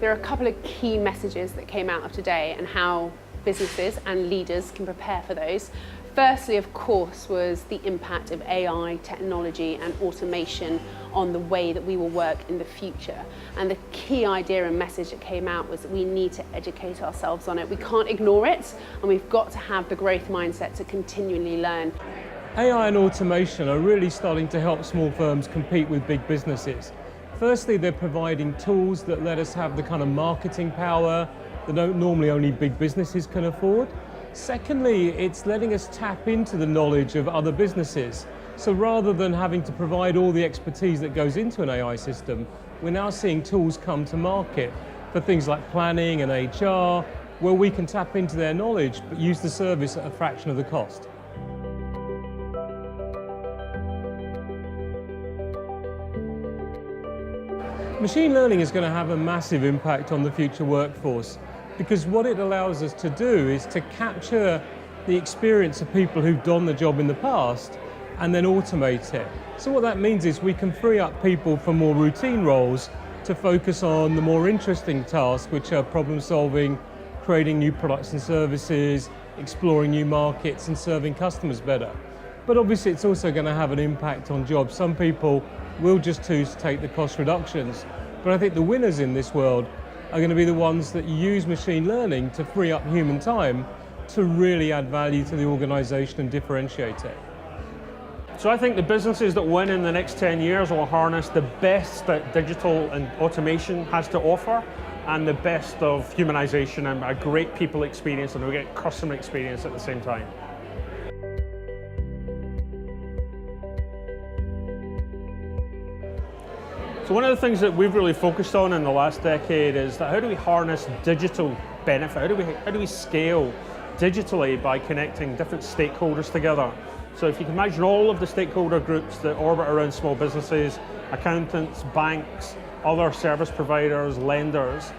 There are a couple of key messages that came out of today and how businesses and leaders can prepare for those. Firstly, of course, was the impact of AI, technology and automation on the way that we will work in the future. And the key idea and message that came out was that we need to educate ourselves on it. We can't ignore it, and we've got to have the growth mindset to continually learn. AI and automation are really starting to help small firms compete with big businesses. Firstly, they're providing tools that let us have the kind of marketing power that normally only big businesses can afford. Secondly, it's letting us tap into the knowledge of other businesses. So rather than having to provide all the expertise that goes into an AI system, we're now seeing tools come to market for things like planning and HR, where we can tap into their knowledge but use the service at a fraction of the cost. Machine learning is going to have a massive impact on the future workforce, because what it allows us to do is to capture the experience of people who've done the job in the past and then automate it. So what that means is we can free up people from more routine roles to focus on the more interesting tasks, which are problem solving, creating new products and services, exploring new markets and serving customers better. But obviously it's also going to have an impact on jobs. Some people will just choose to take the cost reductions, but I think the winners in this world are going to be the ones that use machine learning to free up human time to really add value to the organisation and differentiate it. So I think the businesses that win in the next 10 years will harness the best that digital and automation has to offer and the best of humanisation and a great people experience, and we'll get customer experience at the same time. So one of the things that we've really focused on in the last decade is that how do we harness digital benefit? How do we scale digitally by connecting different stakeholders together? So if you can imagine all of the stakeholder groups that orbit around small businesses, accountants, banks, other service providers, lenders,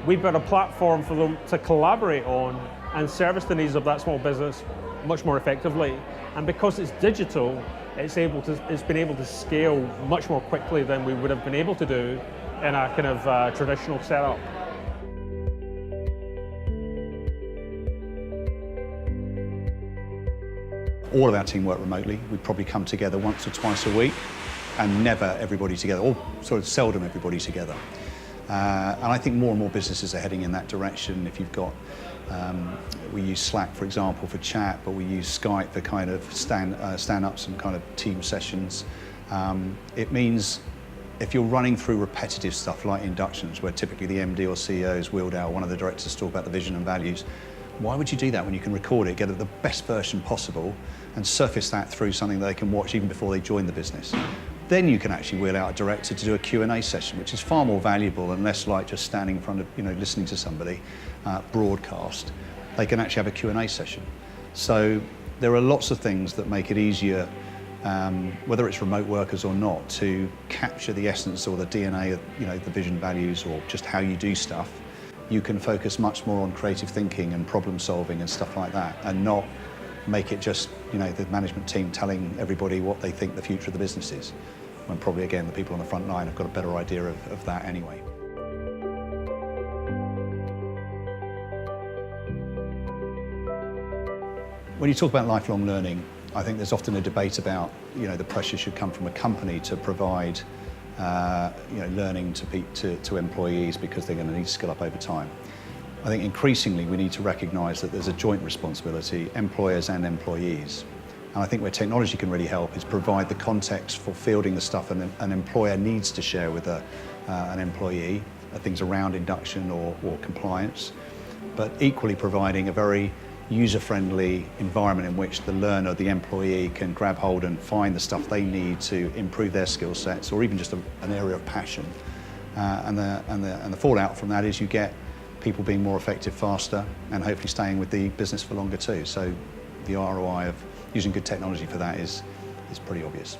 we built a platform for them to collaborate on and service the needs of that small business much more effectively. And because it's digital, it's been able to scale much more quickly than we would have been able to do in a kind of traditional setup. All of our team work remotely. We probably come together once or twice a week, and never everybody together, or sort of seldom everybody together. And I think more and more businesses are heading in that direction. If you've got, we use Slack, for example, for chat, but we use Skype for kind of stand-ups and kind of team sessions. It means if you're running through repetitive stuff like inductions, where typically the MD or CEO is wheeled out, one of the directors talk about the vision and values, why would you do that when you can record it, get it the best version possible, and surface that through something that they can watch even before they join the business? Then you can actually wheel out a director to do a Q&A session, which is far more valuable and less like just standing in front of, listening to somebody broadcast. They can actually have a Q&A session. So there are lots of things that make it easier, whether it's remote workers or not, to capture the essence or the DNA of, the vision, values, or just how you do stuff. You can focus much more on creative thinking and problem solving and stuff like that, and not make it just, the management team telling everybody what they think the future of the business is, when probably, again, the people on the front line have got a better idea of that anyway. When you talk about lifelong learning, I think there's often a debate about, the pressure should come from a company to provide, learning to employees because they're going to need to skill up over time. I think increasingly we need to recognise that there's a joint responsibility, employers and employees. And I think where technology can really help is provide the context for fielding the stuff an employer needs to share with an employee, things around induction or compliance, but equally providing a very user-friendly environment in which the learner, the employee, can grab hold and find the stuff they need to improve their skill sets, or even just an area of passion. And the fallout from that is you get people being more effective faster and hopefully staying with the business for longer too. So the ROI of using good technology for that is pretty obvious.